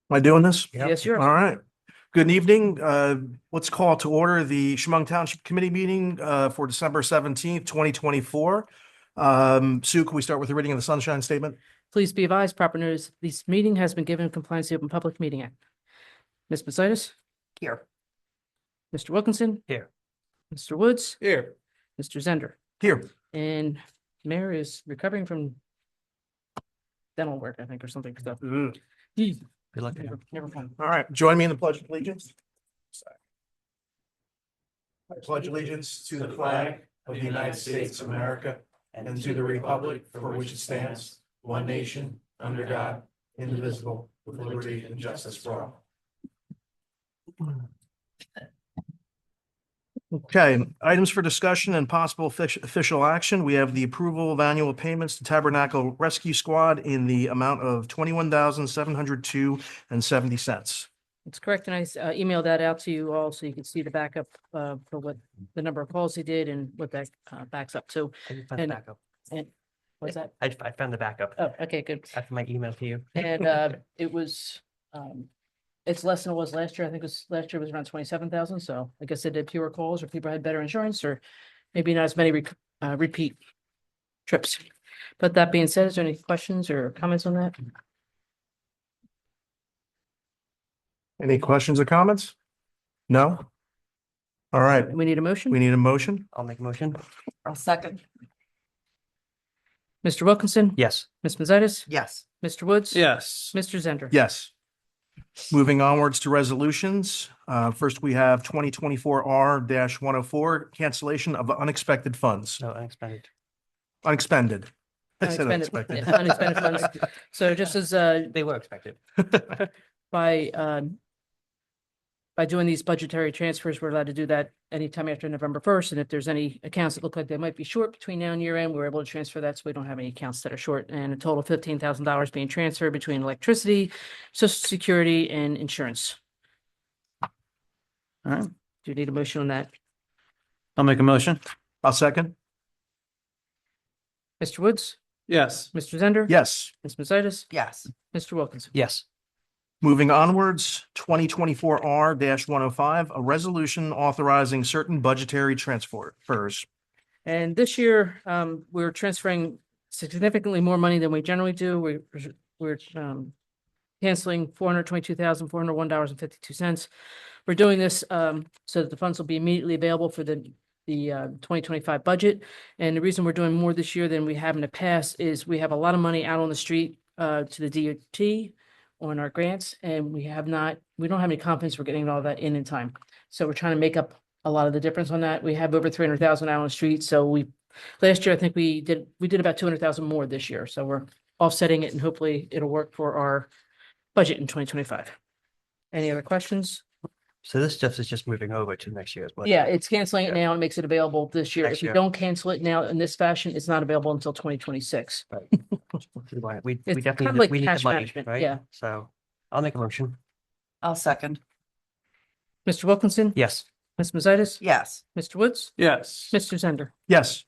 Am I doing this? Yep. Yes, you're. All right. Good evening. Let's call to order the Shamong Township Committee meeting for December 17th, 2024. Sue, can we start with the reading of the Sunshine Statement? Please be advised, proper notice, this meeting has been given in compliance with the Open Public Meeting Act. Ms. Poseidis? Here. Mr. Wilkinson? Here. Mr. Woods? Here. Mr. Zender? Here. And Mayor is recovering from dental work, I think, or something. So, Good luck. never mind. All right. Join me in the Pledge of Allegiance. I pledge allegiance to the flag of the United States of America and to the republic for which it stands, one nation, under God, indivisible, with liberty and justice for all. Okay, items for discussion and possible official action. We have the approval of annual payments to Tabernacle Rescue Squad in the amount of $21,702.70. It's correct, and I emailed that out to you all so you can see the backup for what the number of calls he did and what that backs up to. I just found the And- backup. And what's that? I found the backup Oh, okay, good. after my email to you. And it was, it's less than it was last year. I think last year was around 27,000. So I guess they did fewer calls or people had better insurance or maybe not as many repeat trips. But that being said, is there any questions or comments on that? Any questions or comments? No? All right, We need a motion? we need a motion. I'll make a motion. I'll second. Mr. Wilkinson? Yes. Ms. Mazetis? Yes. Mr. Woods? Yes. Mr. Zender? Yes. Moving onwards to resolutions. First, we have 2024R-104, cancellation of unexpected funds. No, unexpected. Unexpended. I said Unexpended, unexpected. yeah, unexpended funds. So just as They were expected. by doing these budgetary transfers, we're allowed to do that anytime after November 1st. And if there's any accounts that look like they might be short between now and year end, we're able to transfer that. So we don't have any accounts that are short, and a total of $15,000 being transferred between electricity, social security, and insurance. All right. Do you need a motion on that? I'll make a motion. I'll second. Mr. Woods? Yes. Mr. Zender? Yes. Ms. Macetis? Yes. Mr. Wilkinson? Yes. Moving onwards, 2024R-105, a resolution authorizing certain budgetary transfers. And this year, we're transferring significantly more money than we generally do. We're canceling $422,401.52. We're doing this so that the funds will be immediately available for the 2025 budget. And the reason we're doing more this year than we have in the past is we have a lot of money out on the street to the DOT on our grants, and we don't have any confidence we're getting all that in time. So we're trying to make up a lot of the difference on that. We have over 300,000 out on the street. So last year, I think we did about 200,000 more this year. So we're offsetting it, and hopefully it'll work for our budget in 2025. Any other questions? So this stuff is just moving over to next year as well. Yeah, it's canceling it now and makes it available this year. Next If you year. don't cancel it now in this fashion, it's not available until 2026. We It's definitely kind of like we need cash the money, management, right? yeah. So I'll make a motion. I'll second. Mr. Wilkinson? Yes. Ms. Mazetis? Yes. Mr. Woods? Yes. Mr. Zender? Yes.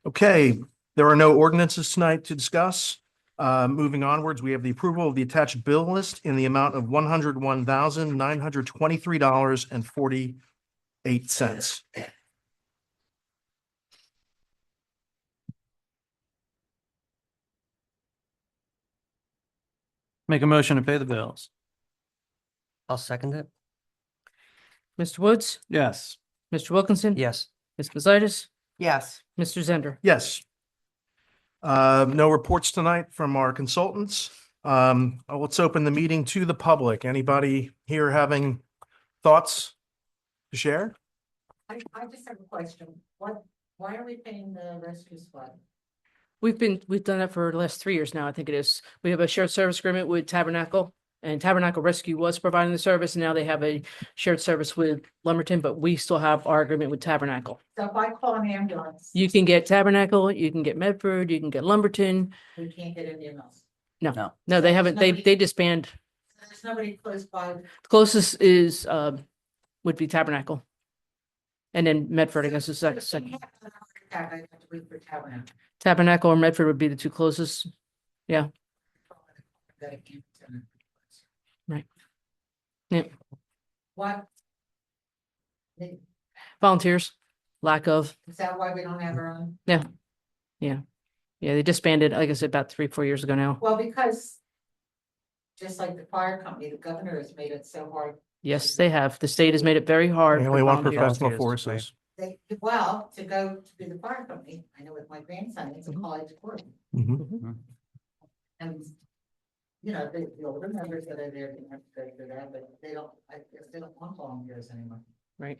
Okay, there are no ordinances tonight to discuss. Moving onwards, we have the approval of the attached bill list in the amount of $101,923.48. Make a motion to pay the bills. I'll second it. Mr. Woods? Yes. Mr. Wilkinson? Yes. Ms. Mazetis? Yes. Mr. Zender? Yes. No reports tonight from our consultants. Let's open the meeting to the public. Anybody here having thoughts to share? I just have a question. Why are we paying the rescue squad? We've done that for the last 3 years now, I think it is. We have a shared service agreement with Tabernacle, and Tabernacle Rescue was providing the service, and now they have a shared service with Lumberton, but we still have our agreement with Tabernacle. So if I call an ambulance, You can get Tabernacle, you can get Medford, you can get Lumberton. we can't get Indian Mills. No, they haven't, they disband. There's nobody close by. Closest is, would be Tabernacle. And then Medford, I guess, is second. I have to wait for Tabernacle. Tabernacle or Medford would be the two closest. Yeah. What? Volunteers, lack of, Is that why we don't have our own? yeah, they disbanded, like I said, about 3, 4 years ago now. Well, because just like the fire company, the governor has made it so hard. Yes, they have. The state has made it very hard. We for only want volunteers. professional Volunteers, forces. They, well, to go to be the fire company, I know with my grandson, it's a Mhm. college course. Mhm. Mhm. And, you know, the older members that are there can have to go through that, but they don't, I guess they don't want volunteers anymore. Right.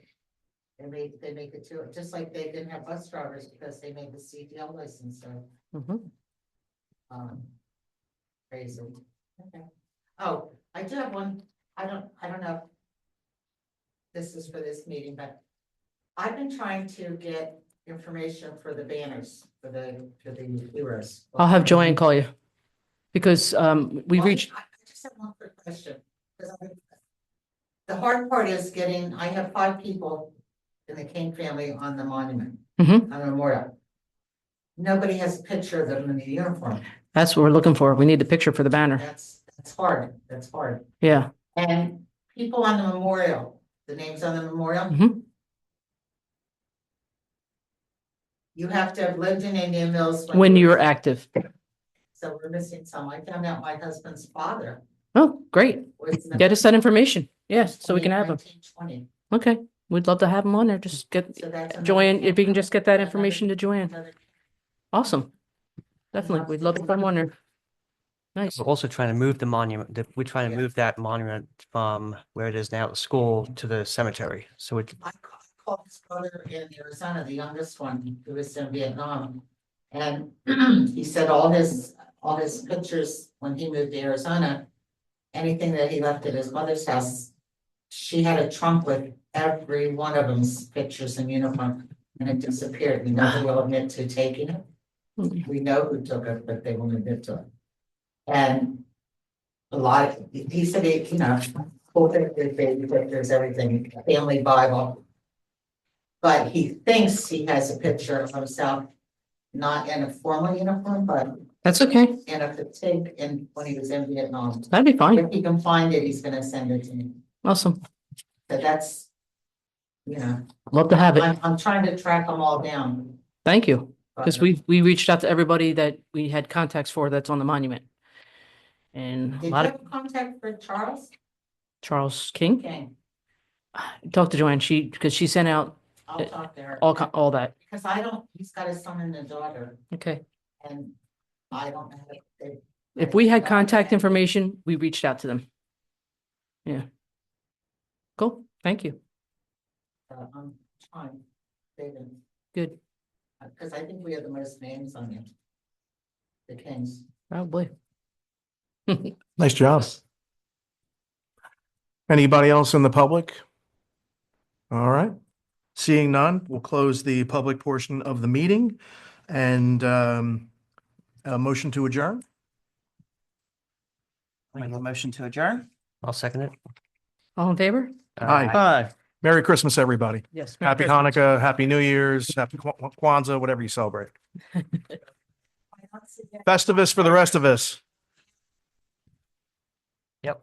They make it too, just like they didn't have bus drivers because they made the CDL license, so, Mhm. crazy. Okay. Oh, I do have one, I don't know. if This is for this meeting, but I've been trying to get information for the banners, for the heroes. I'll have Joanne call you. Because we Well, reached, I just have one quick question. 'Cause the hard part is getting, I have 5 people in the King family on the monument, Mhm. on the memorial. Nobody has a picture of them in the uniform. that's what we're looking for. We need the picture for the banner. That's hard. That's hard. Yeah. And people on the memorial, the names on the memorial, Mhm. you have to have lived in Indian Mills. When you're active. So we're missing some. I found out my husband's father Oh, great. was. in the- Get us that information. Yes, so we can have them. 1920. Okay. We'd love to have them on there. Just get, So that's. another Joanne, thing. if you can just get that Another- information to Joanne. another- Awesome. Definitely. We'd love to put them on there. Nice. We're also trying to move the monument, we're trying to Yeah. move that monument from where it is now, the school, to the cemetery. So it, I called his brother in Arizona, the youngest one, who was in Vietnam. And he said all his pictures, when he moved to Arizona, anything that he left at his mother's house, she had a trunk with every one of them's pictures in uniform, and it disappeared. We never will admit to taking it. We know who took it, but they won't admit to it. And a lot, he said, you know, full pictures, baby pictures, everything, family Bible. But he thinks he has a picture of himself, not in a formal uniform, but That's okay. in a fatigue in when he was in Vietnam. That'd be fine. If he can find it, he's gonna send it to me. Awesome. So that's, you know, Love to have it. I'm trying to track them all down. Thank you. but- Because we reached out to everybody that we had contacts for that's on the monument. And a Did you lot have of a contact for Charles? Charles King, Okay, talk to Joanne, because she sent out I'll talk to her. all that. Because he's got a son and a daughter, Okay. and I don't know. If we had contact information, we reached out to them. Yeah. Cool. Thank you. I'm trying, David, Good. because I think we have the most names on it. The Kings. Probably. Nice job. Anybody else in the public? All right. Seeing none, we'll close the public portion of the meeting and a motion to adjourn. Make a motion to adjourn? I'll second it. All in favor? Aye. Aye. Merry Christmas, everybody. Yes. Happy Hanukkah, Happy New Year's, Happy Kwanzaa, whatever you celebrate. Festivus for the rest of us. Yep.